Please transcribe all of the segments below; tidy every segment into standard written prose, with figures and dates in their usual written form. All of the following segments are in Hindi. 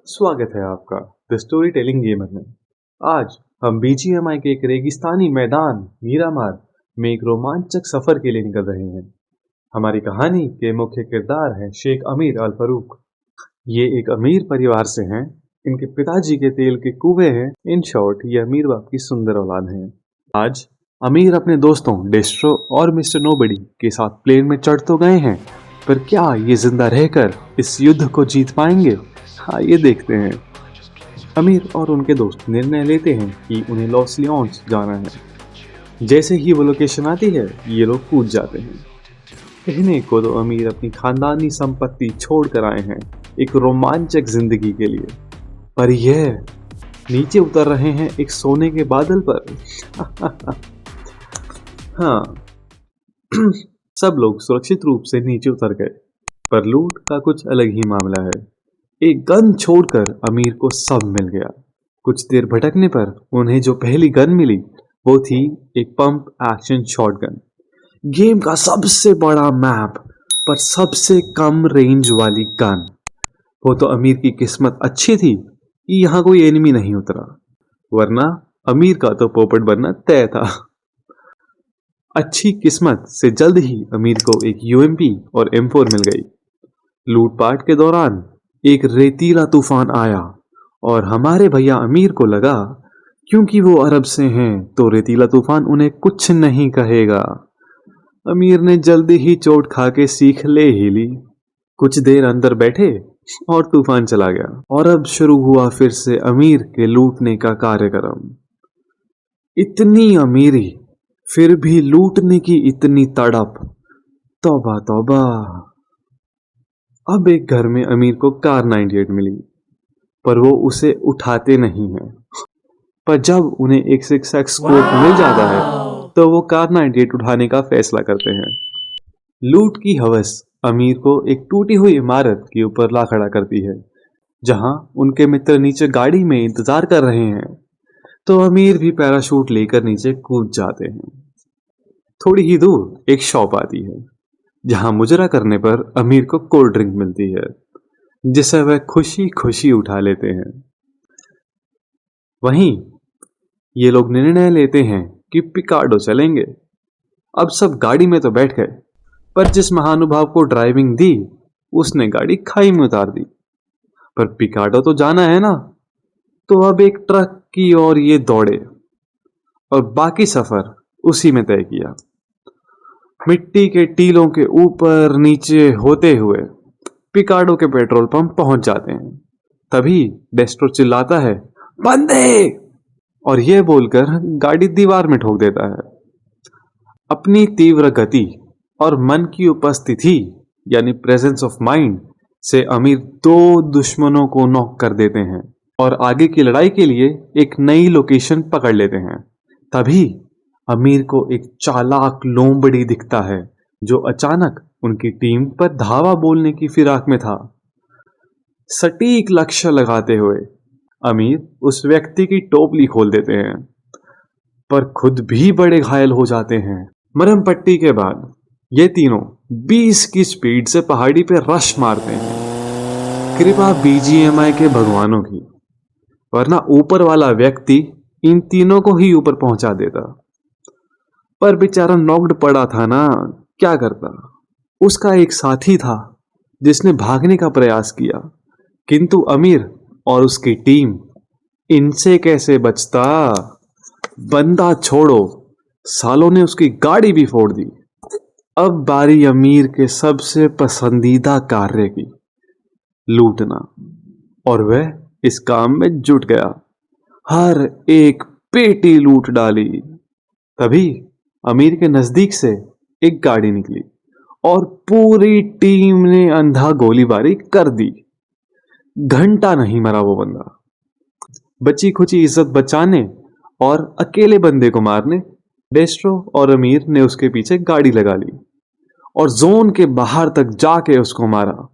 स्वागत है आपका द स्टोरी टेलिंग गेमर में। आज हम बीजीएमआई के एक रेगिस्तानी मैदान मीरामार में एक रोमांचक सफर के लिए निकल रहे हैं। हमारी कहानी के मुख्य किरदार हैं शेख अमीर अल फरूक। ये एक अमीर परिवार से हैं। इनके पिताजी के तेल के कुएं हैं। इन शॉर्ट, ये अमीर बाप की सुंदर औलाद हैं। आज अमीर अपने दोस्तों डेस्ट्रो और मिस्टर नोबडी के साथ प्लेन में चढ़ तो गए हैं, पर क्या ये जिंदा रहकर इस युद्ध को जीत पाएंगे? आइए देखते हैं। अमीर और उनके दोस्त निर्णय लेते हैं कि उन्हें लॉस लियोन्स जाना है। जैसे ही वो लोकेशन आती है, ये लोग कूद जाते हैं। कहने को तो अमीर अपनी खानदानी संपत्ति छोड़ कर आए हैं एक रोमांचक जिंदगी के लिए, पर यह नीचे उतर रहे हैं एक सोने के बादल पर। हाँ, सब लोग सुरक्षित रूप से नीचे उतर गए, पर लूट का कुछ अलग ही मामला है। एक गन छोड़कर अमीर को सब मिल गया। कुछ देर भटकने पर उन्हें जो पहली गन मिली वो थी एक पंप एक्शन शॉटगन। गेम का सबसे बड़ा मैप पर सबसे कम रेंज वाली गन। वो तो अमीर की किस्मत अच्छी थी कि यहाँ कोई एनिमी नहीं उतरा, वरना अमीर का तो पोपट बनना तय था। अच्छी किस्मत से जल्द ही अमीर को एक यूएमपी और M4 मिल गई। लूटपाट के दौरान एक रेतीला तूफान आया और हमारे भैया अमीर को लगा क्योंकि वो अरब से हैं तो रेतीला तूफान उन्हें कुछ नहीं कहेगा। अमीर ने जल्दी ही चोट खा के सीख ले ही ली। कुछ देर अंदर बैठे और तूफान चला गया और अब शुरू हुआ फिर से अमीर के लूटने का कार्यक्रम। इतनी अमीरी फिर भी लूटने की इतनी तड़प, तौबा तौबा। अब एक घर में अमीर को कार 98 मिली, पर वो उसे उठाते नहीं हैं। पर जब उन्हें एक 6x स्कोर मिल जाता है तो वो कार 98 उठाने का फैसला करते हैं। लूट की हवस अमीर को एक टूटी हुई इमारत के ऊपर ला खड़ा करती है, जहां उनके मित्र नीचे गाड़ी में इंतजार कर रहे हैं। तो अमीर भी पैराशूट लेकर नीचे कूद जाते हैं। थोड़ी ही दूर एक शॉप आती है, जहां मुजरा करने पर अमीर को कोल्ड ड्रिंक मिलती है, जिसे वह खुशी खुशी उठा लेते हैं। वहीं ये लोग निर्णय लेते हैं कि पिकाडो चलेंगे। अब सब गाड़ी में तो बैठ गए, पर जिस महानुभाव को ड्राइविंग दी उसने गाड़ी खाई में उतार दी। पर पिकाडो तो जाना है ना, तो अब एक ट्रक की ओर ये दौड़े और बाकी सफर उसी में तय किया। मिट्टी के टीलों के ऊपर नीचे होते हुए पिकाडो के पेट्रोल पंप पहुंच जाते हैं। तभी डेस्ट्रो चिल्लाता है, बंदे! और यह बोलकर गाड़ी दीवार में ठोक देता है। अपनी तीव्र गति और मन की उपस्थिति यानी प्रेजेंस ऑफ माइंड से अमीर दो दुश्मनों को नॉक कर देते हैं और आगे की लड़ाई के लिए एक नई लोकेशन पकड़ लेते हैं। तभी अमीर को एक चालाक लोमड़ी दिखता है, जो अचानक उनकी टीम पर धावा बोलने की फिराक में था। सटीक लक्ष्य लगाते हुए अमीर उस व्यक्ति की टोपली खोल देते हैं, पर खुद भी बड़े घायल हो जाते हैं। मरहम पट्टी के बाद ये तीनों 20 की स्पीड से पहाड़ी पे रश मारते हैं। कृपा बीजीएमआई के भगवानों की, वरना ऊपर वाला व्यक्ति इन तीनों को ही ऊपर पहुंचा देता। पर बेचारा नॉक्ड पड़ा था ना, क्या करता। उसका एक साथी था जिसने भागने का प्रयास किया, किंतु अमीर और उसकी टीम इनसे कैसे बचता। बंदा छोड़ो, सालों ने उसकी गाड़ी भी फोड़ दी। अब बारी अमीर के सबसे पसंदीदा कार्य की, लूटना, और वह इस काम में जुट गया। हर एक पेटी लूट डाली। तभी अमीर के नजदीक से एक गाड़ी निकली और पूरी टीम ने अंधा गोलीबारी कर दी। घंटा नहीं मरा वो बंदा। बची खुची इज्जत बचाने और अकेले बंदे को मारने डेस्ट्रो और अमीर ने उसके पीछे गाड़ी लगा ली और जोन के बाहर तक जाके उसको मारा।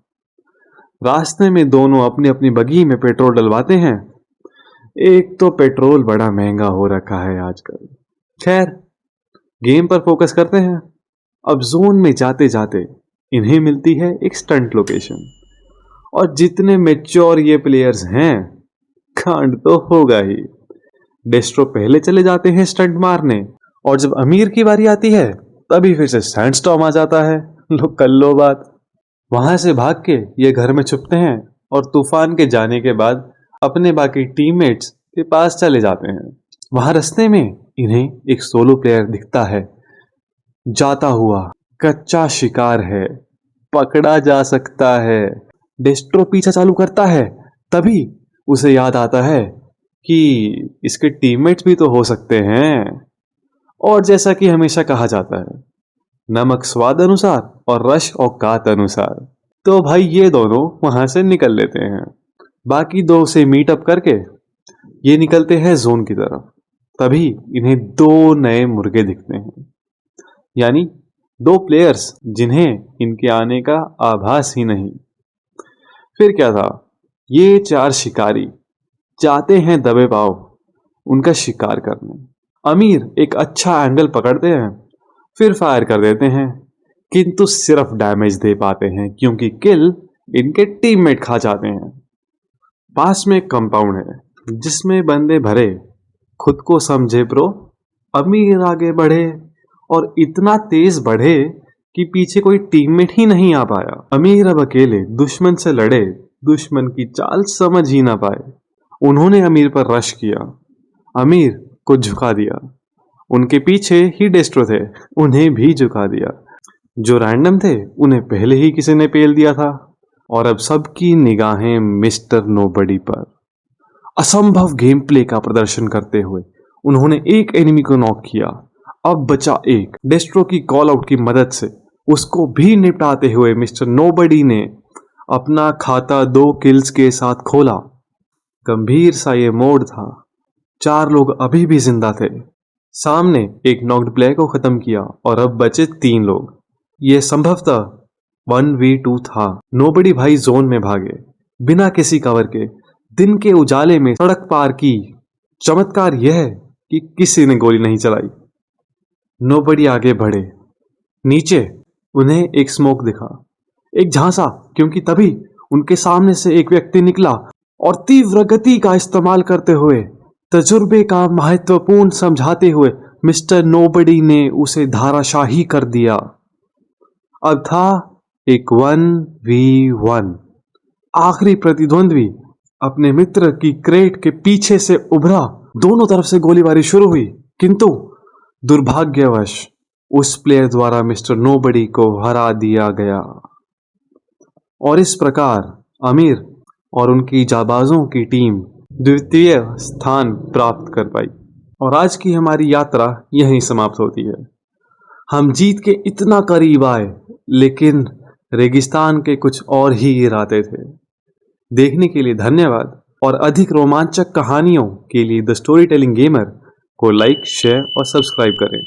रास्ते में दोनों अपनी अपनी बगी में पेट्रोल डलवाते हैं। एक तो पेट्रोल बड़ा महंगा हो रखा है आजकल। खैर, गेम पर फोकस करते हैं। अब जोन में जाते जाते इन्हें मिलती है एक स्टंट लोकेशन और जितने मेच्योर ये प्लेयर्स हैं, कांड तो होगा ही। डेस्ट्रो पहले चले जाते हैं स्टंट मारने, और जब अमीर की बारी आती है तभी फिर से सैंडस्टॉर्म आ जाता है। लो कर लो बात। वहां से भाग के ये घर में छुपते हैं और तूफान के जाने के बाद अपने बाकी टीममेट्स के पास चले जाते हैं। वहां रास्ते में इन्हें एक सोलो प्लेयर दिखता है, जाता हुआ। कच्चा शिकार है, पकड़ा जा सकता है। डेस्ट्रो पीछा चालू करता है, तभी उसे याद आता है कि इसके टीममेट्स भी तो हो सकते हैं। और जैसा कि हमेशा कहा जाता है, नमक स्वाद अनुसार और रस औकात अनुसार, तो भाई ये दोनों वहां से निकल लेते हैं। बाकी दो से मीट अप करके ये निकलते हैं जोन की तरफ। तभी इन्हें दो नए मुर्गे दिखते हैं, यानी दो प्लेयर्स जिन्हें इनके आने का आभास ही नहीं। फिर क्या था, ये चार शिकारी जाते हैं दबे पाव उनका शिकार करने। अमीर एक अच्छा एंगल पकड़ते हैं, फिर फायर कर देते हैं, किंतु सिर्फ डैमेज दे पाते हैं क्योंकि किल इनके टीममेट खा जाते हैं। पास में एक कंपाउंड है जिसमें बंदे भरे, खुद को समझे प्रो। अमीर आगे बढ़े और इतना तेज बढ़े कि पीछे कोई टीममेट ही नहीं आ पाया। अमीर अब अकेले दुश्मन से लड़े, दुश्मन की चाल समझ ही ना पाए। उन्होंने अमीर पर रश किया, अमीर को झुका दिया। उनके पीछे ही डेस्ट्रो थे, उन्हें भी झुका दिया। जो रैंडम थे उन्हें पहले ही किसी ने पेल दिया था, और अब सबकी निगाहें मिस्टर नोबडी पर। असंभव गेम प्ले का प्रदर्शन करते हुए उन्होंने एक एनिमी को नॉक किया। अब बचा एक। डेस्ट्रो की कॉल आउट की मदद से उसको भी निपटाते हुए मिस्टर नोबडी ने अपना खाता 2 किल्स के साथ खोला। गंभीर सा ये मोड था। 4 लोग अभी भी जिंदा थे। सामने एक नॉक्ड प्लेयर को खत्म किया और अब बचे 3 लोग। ये संभवतः 1v2 था। नोबडी भाई जोन में भागे, बिना किसी कवर के, दिन के उजाले में सड़क पार की। चमत्कार यह है कि किसी ने गोली नहीं चलाई। नोबडी आगे बढ़े। नीचे उन्हें एक स्मोक दिखा, एक झांसा, क्योंकि तभी उनके सामने से एक व्यक्ति निकला और तीव्र गति का इस्तेमाल करते हुए, तजुर्बे का महत्वपूर्ण समझाते हुए मिस्टर नोबडी ने उसे धाराशाही कर दिया। अब था एक 1v1। आखिरी प्रतिद्वंद्वी अपने मित्र की क्रेट के पीछे से उभरा। दोनों तरफ से गोलीबारी शुरू हुई, किंतु दुर्भाग्यवश उस प्लेयर द्वारा मिस्टर नोबडी को हरा दिया गया। और इस प्रकार अमीर और उनकी जाबाजों की टीम द्वितीय स्थान प्राप्त कर पाई। और आज की हमारी यात्रा यहीं समाप्त होती है। हम जीत के इतना करीब आए, लेकिन रेगिस्तान के कुछ और ही इरादे थे। देखने के लिए धन्यवाद, और अधिक रोमांचक कहानियों के लिए द स्टोरी टेलिंग गेमर को लाइक, शेयर और सब्सक्राइब करें।